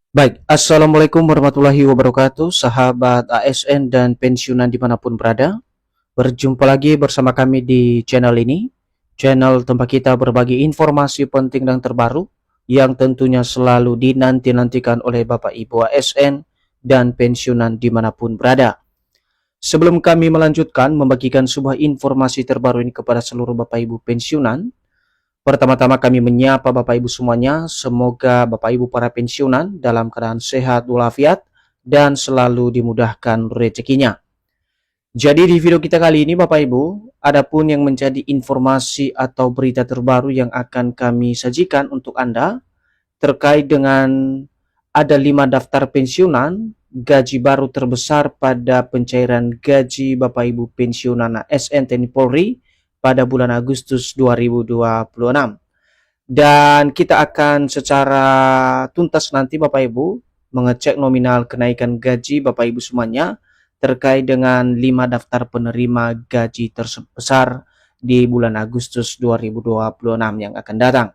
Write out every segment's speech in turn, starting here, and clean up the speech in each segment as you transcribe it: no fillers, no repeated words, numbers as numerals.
Baik, Assalamualaikum warahmatullahi wabarakatuh, sahabat ASN dan pensiunan dimanapun berada. Berjumpa lagi bersama kami di channel ini, channel tempat kita berbagi informasi penting dan terbaru yang tentunya selalu dinanti-nantikan oleh Bapak Ibu ASN dan pensiunan dimanapun berada. Sebelum kami melanjutkan membagikan sebuah informasi terbaru ini kepada seluruh Bapak Ibu pensiunan, pertama-tama kami menyapa Bapak Ibu semuanya, semoga Bapak Ibu para pensiunan dalam keadaan sehat walafiat dan selalu dimudahkan rezekinya. Jadi di video kita kali ini Bapak Ibu, adapun yang menjadi informasi atau berita terbaru yang akan kami sajikan untuk Anda terkait dengan ada 5 daftar pensiunan gaji baru terbesar pada pencairan gaji Bapak Ibu pensiunan ASN TNI Polri pada bulan Agustus 2026. Dan kita akan secara tuntas nanti Bapak Ibu mengecek nominal kenaikan gaji Bapak Ibu semuanya terkait dengan 5 daftar penerima gaji terbesar di bulan Agustus 2026 yang akan datang.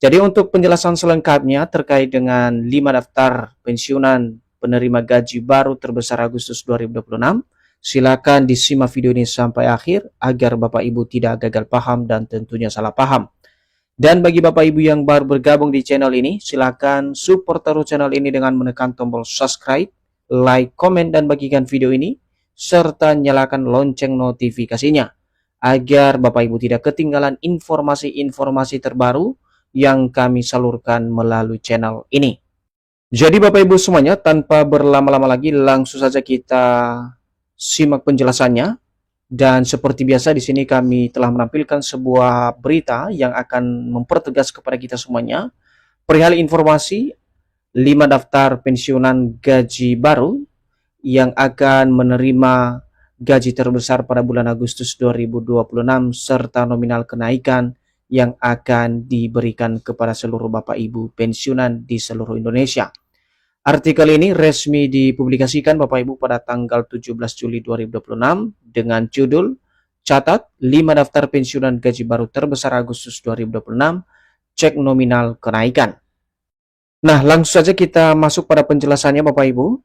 Jadi untuk penjelasan selengkapnya terkait dengan 5 daftar pensiunan penerima gaji baru terbesar Agustus 2026, silakan disimak video ini sampai akhir agar Bapak Ibu tidak gagal paham dan tentunya salah paham. Dan bagi Bapak Ibu yang baru bergabung di channel ini, silakan support terus channel ini dengan menekan tombol subscribe, like, komen, dan bagikan video ini, serta nyalakan lonceng notifikasinya, agar Bapak Ibu tidak ketinggalan informasi-informasi terbaru yang kami salurkan melalui channel ini. Jadi Bapak Ibu semuanya, tanpa berlama-lama lagi, langsung saja kita simak penjelasannya. Dan seperti biasa di sini kami telah menampilkan sebuah berita yang akan mempertegas kepada kita semuanya perihal informasi 5 daftar pensiunan gaji baru yang akan menerima gaji terbesar pada bulan Agustus 2026 serta nominal kenaikan yang akan diberikan kepada seluruh Bapak Ibu pensiunan di seluruh Indonesia. Artikel ini resmi dipublikasikan Bapak Ibu pada tanggal 17 Juli 2026 dengan judul Catat 5 daftar pensiunan gaji baru terbesar Agustus 2026, cek nominal kenaikan. Nah, langsung saja kita masuk pada penjelasannya Bapak Ibu.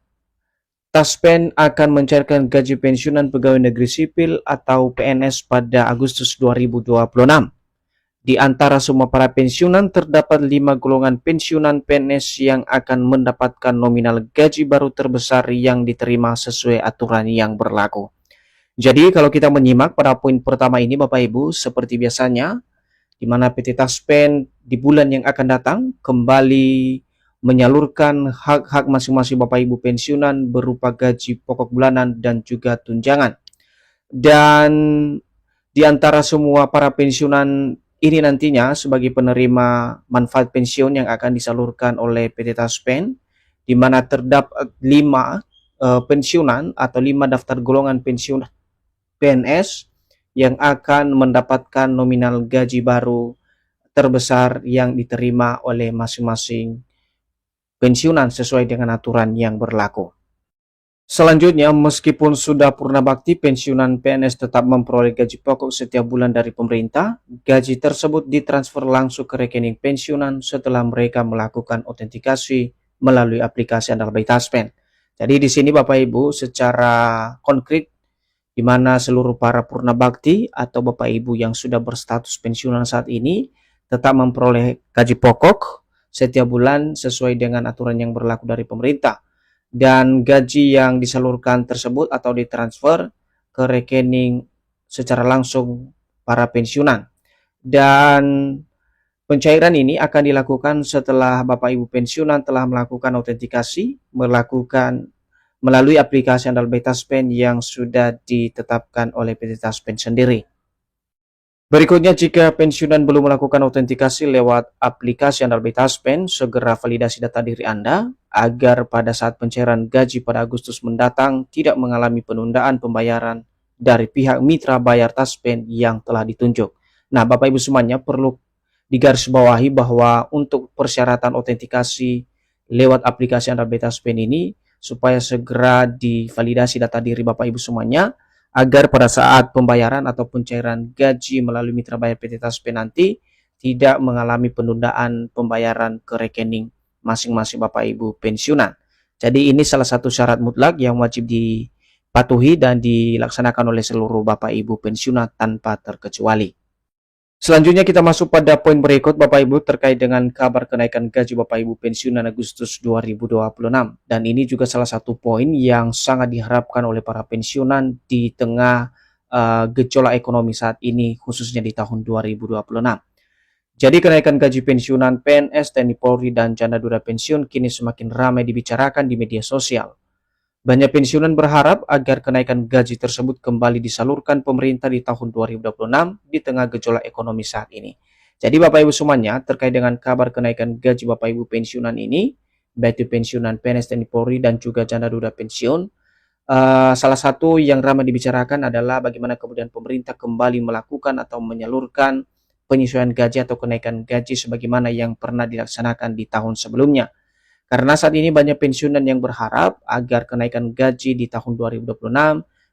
Taspen akan mencairkan gaji pensiunan pegawai negeri sipil atau PNS pada Agustus 2026. Di antara semua para pensiunan terdapat 5 golongan pensiunan PNS yang akan mendapatkan nominal gaji baru terbesar yang diterima sesuai aturan yang berlaku. Jadi kalau kita menyimak pada poin pertama ini Bapak Ibu, seperti biasanya, di mana PT Taspen di bulan yang akan datang kembali menyalurkan hak-hak masing-masing Bapak Ibu pensiunan berupa gaji pokok bulanan dan juga tunjangan. Dan di antara semua para pensiunan ini nantinya sebagai penerima manfaat pensiun yang akan disalurkan oleh PT Taspen, di mana terdapat 5 pensiunan atau 5 daftar golongan pensiun PNS yang akan mendapatkan nominal gaji baru terbesar yang diterima oleh masing-masing pensiunan sesuai dengan aturan yang berlaku. Selanjutnya, meskipun sudah purna bakti, pensiunan PNS tetap memperoleh gaji pokok setiap bulan dari pemerintah. Gaji tersebut ditransfer langsung ke rekening pensiunan setelah mereka melakukan autentikasi melalui aplikasi Andal by Taspen. Jadi di sini Bapak Ibu secara konkret di mana seluruh para purna bakti atau Bapak Ibu yang sudah berstatus pensiunan saat ini tetap memperoleh gaji pokok setiap bulan sesuai dengan aturan yang berlaku dari pemerintah. Dan gaji yang disalurkan tersebut atau ditransfer ke rekening secara langsung para pensiunan. Dan pencairan ini akan dilakukan setelah Bapak Ibu pensiunan telah melakukan autentikasi, melalui aplikasi Andal by Taspen yang sudah ditetapkan oleh PT Taspen sendiri. Berikutnya, jika pensiunan belum melakukan autentikasi lewat aplikasi Andal by Taspen, segera validasi data diri Anda agar pada saat pencairan gaji pada Agustus mendatang tidak mengalami penundaan pembayaran dari pihak mitra bayar Taspen yang telah ditunjuk. Nah, Bapak Ibu semuanya perlu digarisbawahi bahwa untuk persyaratan autentikasi lewat aplikasi Andal by Taspen ini supaya segera divalidasi data diri Bapak Ibu semuanya, agar pada saat pembayaran atau pencairan gaji melalui mitra bayar PT Taspen nanti tidak mengalami penundaan pembayaran ke rekening masing-masing Bapak Ibu pensiunan. Jadi ini salah satu syarat mutlak yang wajib dipatuhi dan dilaksanakan oleh seluruh Bapak Ibu pensiunan tanpa terkecuali. Selanjutnya kita masuk pada poin berikut Bapak Ibu terkait dengan kabar kenaikan gaji Bapak Ibu pensiunan Agustus 2026. Dan ini juga salah satu poin yang sangat diharapkan oleh para pensiunan di tengah gejolak ekonomi saat ini khususnya di tahun 2026. Jadi kenaikan gaji pensiunan PNS, TNI Polri, dan janda duda pensiun kini semakin ramai dibicarakan di media sosial. Banyak pensiunan berharap agar kenaikan gaji tersebut kembali disalurkan pemerintah di tahun 2026 di tengah gejolak ekonomi saat ini. Jadi Bapak Ibu semuanya terkait dengan kabar kenaikan gaji Bapak Ibu pensiunan ini, baik itu pensiunan PNS, TNI Polri, dan juga janda duda pensiun, salah satu yang ramai dibicarakan adalah bagaimana kemudian pemerintah kembali melakukan atau menyalurkan penyesuaian gaji atau kenaikan gaji sebagaimana yang pernah dilaksanakan di tahun sebelumnya. Karena saat ini banyak pensiunan yang berharap agar kenaikan gaji di tahun 2026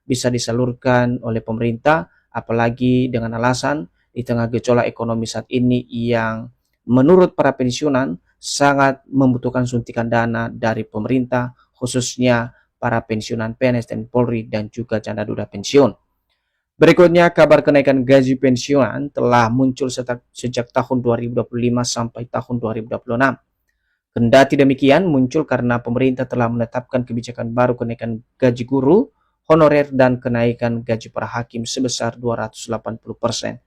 bisa disalurkan oleh pemerintah, apalagi dengan alasan di tengah gejolak ekonomi saat ini yang menurut para pensiunan sangat membutuhkan suntikan dana dari pemerintah, khususnya para pensiunan PNS dan Polri dan juga janda duda pensiun. Berikutnya, kabar kenaikan gaji pensiunan telah muncul sejak tahun 2025 sampai tahun 2026. Kendati demikian, muncul karena pemerintah telah menetapkan kebijakan baru kenaikan gaji guru, honorer, dan kenaikan gaji para hakim sebesar 280%.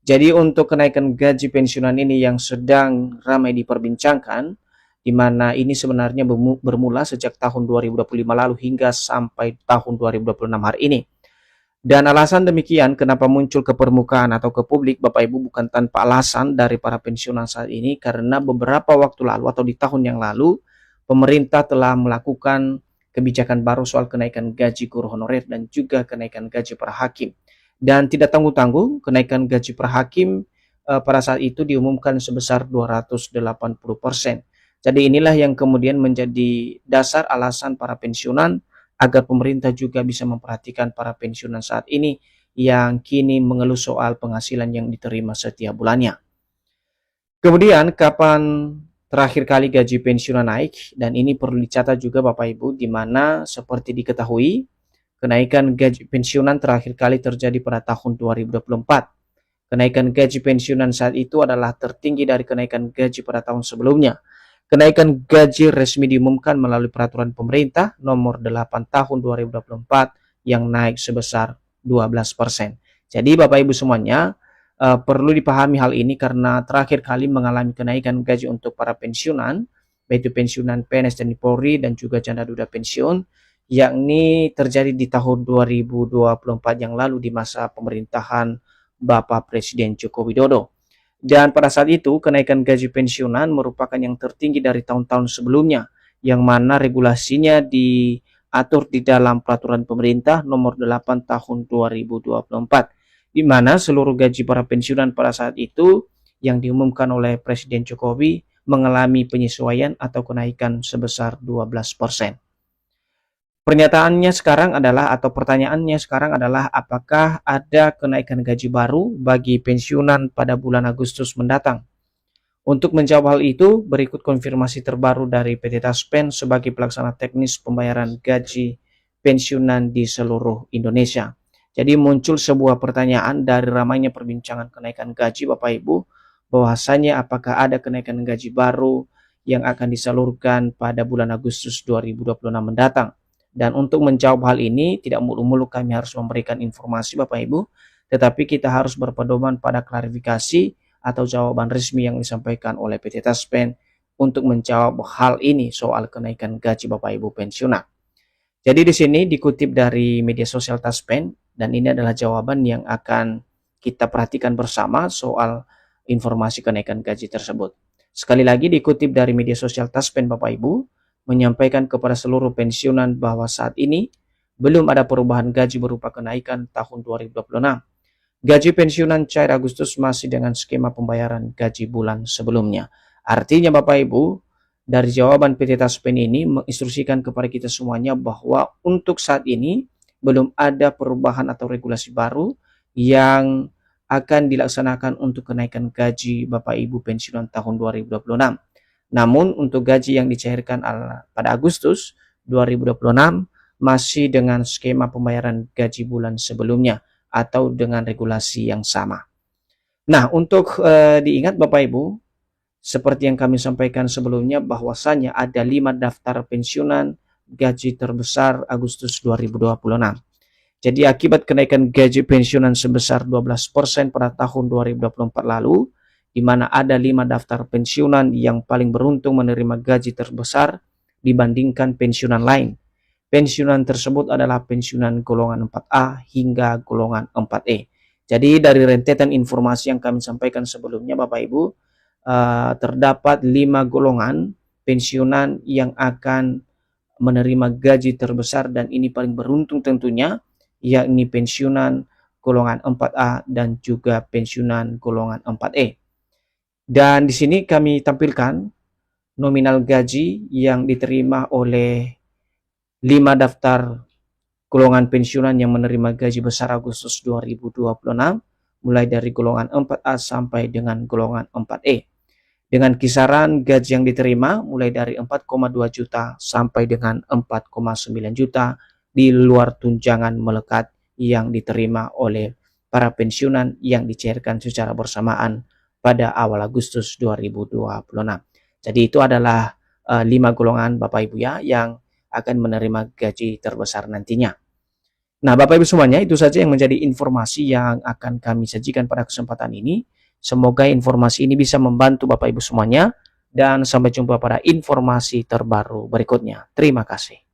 Jadi untuk kenaikan gaji pensiunan ini yang sedang ramai diperbincangkan, di mana ini sebenarnya bermula sejak tahun 2025 lalu hingga sampai tahun 2026 hari ini. Dan alasan demikian kenapa muncul ke permukaan atau ke publik Bapak Ibu bukan tanpa alasan dari para pensiunan saat ini, karena beberapa waktu lalu atau di tahun yang lalu pemerintah telah melakukan kebijakan baru soal kenaikan gaji guru honorer dan juga kenaikan gaji para hakim. Dan tidak tanggung-tanggung kenaikan gaji para hakim pada saat itu diumumkan sebesar 280%. Jadi inilah yang kemudian menjadi dasar alasan para pensiunan agar pemerintah juga bisa memperhatikan para pensiunan saat ini yang kini mengeluh soal penghasilan yang diterima setiap bulannya. Kemudian kapan terakhir kali gaji pensiunan naik? Dan ini perlu dicatat juga Bapak Ibu, di mana seperti diketahui kenaikan gaji pensiunan terakhir kali terjadi pada tahun 2024. Kenaikan gaji pensiunan saat itu adalah tertinggi dari kenaikan gaji pada tahun sebelumnya. Kenaikan gaji resmi diumumkan melalui peraturan pemerintah nomor 8 tahun 2024 yang naik sebesar 12%. Jadi Bapak Ibu semuanya perlu dipahami hal ini karena terakhir kali mengalami kenaikan gaji untuk para pensiunan, yaitu pensiunan PNS dan Polri dan juga janda duda pensiun, yakni terjadi di tahun 2024 yang lalu di masa pemerintahan Bapak Presiden Joko Widodo. Dan pada saat itu kenaikan gaji pensiunan merupakan yang tertinggi dari tahun-tahun sebelumnya, yang mana regulasinya diatur di dalam peraturan pemerintah nomor 8 tahun 2024, di mana seluruh gaji para pensiunan pada saat itu yang diumumkan oleh Presiden Jokowi mengalami penyesuaian atau kenaikan sebesar 12%. Pernyataannya sekarang adalah atau pertanyaannya sekarang adalah apakah ada kenaikan gaji baru bagi pensiunan pada bulan Agustus mendatang? Untuk menjawab hal itu, berikut konfirmasi terbaru dari PT Taspen sebagai pelaksana teknis pembayaran gaji pensiunan di seluruh Indonesia. Jadi muncul sebuah pertanyaan dari ramainya perbincangan kenaikan gaji Bapak Ibu, bahwasanya apakah ada kenaikan gaji baru yang akan disalurkan pada bulan Agustus 2026 mendatang. Dan untuk menjawab hal ini, tidak mulu-mulu kami harus memberikan informasi Bapak Ibu, tetapi kita harus berpedoman pada klarifikasi atau jawaban resmi yang disampaikan oleh PT Taspen untuk menjawab hal ini soal kenaikan gaji Bapak Ibu pensiunan. Jadi di sini dikutip dari media sosial Taspen, dan ini adalah jawaban yang akan kita perhatikan bersama soal informasi kenaikan gaji tersebut. Sekali lagi dikutip dari media sosial Taspen Bapak Ibu, menyampaikan kepada seluruh pensiunan bahwa saat ini belum ada perubahan gaji berupa kenaikan tahun 2026. Gaji pensiunan cair Agustus masih dengan skema pembayaran gaji bulan sebelumnya. Artinya Bapak Ibu, dari jawaban PT Taspen ini menginstruksikan kepada kita semuanya bahwa untuk saat ini belum ada perubahan atau regulasi baru yang akan dilaksanakan untuk kenaikan gaji Bapak Ibu pensiunan tahun 2026. Namun untuk gaji yang dicairkan pada Agustus 2026 masih dengan skema pembayaran gaji bulan sebelumnya atau dengan regulasi yang sama. Nah, untuk diingat Bapak Ibu, seperti yang kami sampaikan sebelumnya bahwasanya ada 5 daftar pensiunan gaji terbesar Agustus 2026. Jadi akibat kenaikan gaji pensiunan sebesar 12% pada tahun 2024 lalu, di mana ada 5 daftar pensiunan yang paling beruntung menerima gaji terbesar dibandingkan pensiunan lain. Pensiunan tersebut adalah pensiunan golongan 4A hingga golongan 4E. Jadi dari rentetan informasi yang kami sampaikan sebelumnya Bapak Ibu, terdapat 5 golongan pensiunan yang akan menerima gaji terbesar dan ini paling beruntung tentunya, yakni pensiunan golongan 4A dan juga pensiunan golongan 4E. Dan di sini kami tampilkan nominal gaji yang diterima oleh 5 daftar golongan pensiunan yang menerima gaji besar Agustus 2026, mulai dari golongan 4A sampai dengan golongan 4E. Dengan kisaran gaji yang diterima mulai dari 4,2 juta sampai dengan 4,9 juta di luar tunjangan melekat yang diterima oleh para pensiunan yang dicairkan secara bersamaan pada awal Agustus 2026. Jadi itu adalah 5 golongan Bapak Ibu ya yang akan menerima gaji terbesar nantinya. Nah Bapak Ibu semuanya, itu saja yang menjadi informasi yang akan kami sajikan pada kesempatan ini. Semoga informasi ini bisa membantu Bapak Ibu semuanya dan sampai jumpa pada informasi terbaru berikutnya. Terima kasih.